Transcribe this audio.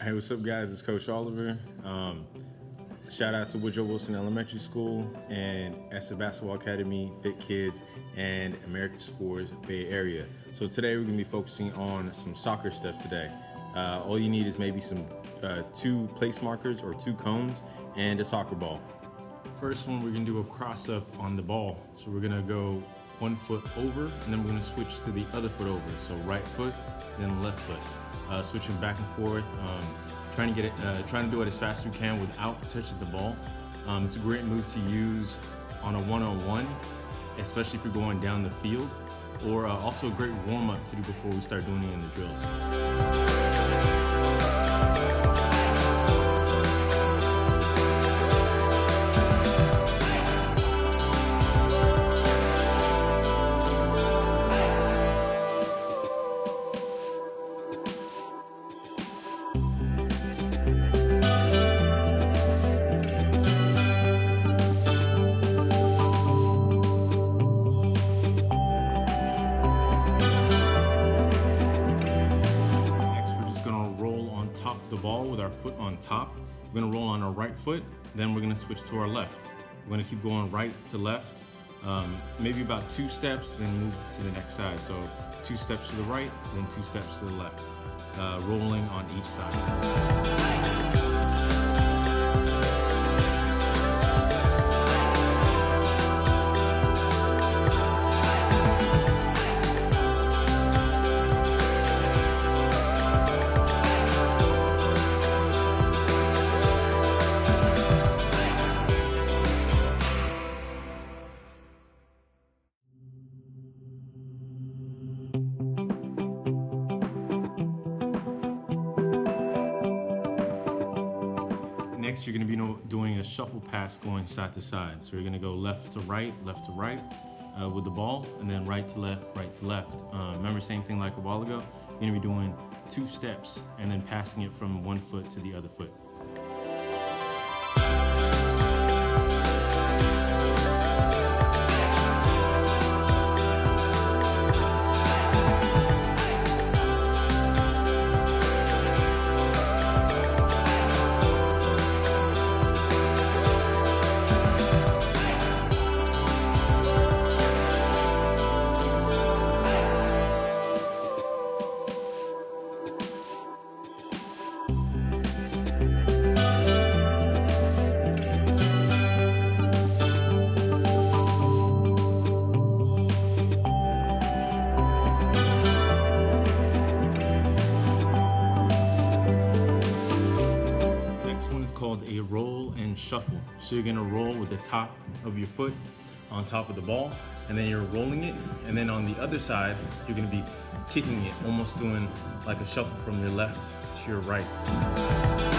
Hey, what's up, guys? It's Coach Oliver. Shout out to Woodrow Wilson Elementary School and ESSA Basketball Academy, Fit Kids, and American Scores Bay Area. So today we're going to be focusing on some soccer stuff today. All you need is maybe some 2 place markers or 2 cones and a soccer ball. First one, we're going to do a cross up on the ball. So we're going to go 1 foot over, and then we're going to switch to the other foot over. So right foot, then left foot. Switching back and forth, trying to do it as fast as you can without touching the ball. It's a great move to use on a one-on-one, especially if you're going down the field, or also a great warm-up to do before we start doing it in the drills. The ball with our foot on top. We're going to roll on our right foot, then we're going to switch to our left. We're going to keep going right to left, maybe about 2 steps, then move to the next side. So 2 steps to the right, then 2 steps to the left, rolling on each side. Next, you're going to be doing a shuffle pass going side to side. So you're going to go left to right with the ball, and then right to left. Remember, same thing like a while ago. You're going to be doing 2 steps and then passing it from one foot to the other foot. Called a roll and shuffle. So you're gonna roll with the top of your foot on top of the ball, and then you're rolling it, and then on the other side you're gonna be kicking it, almost doing like a shuffle from your left to your right.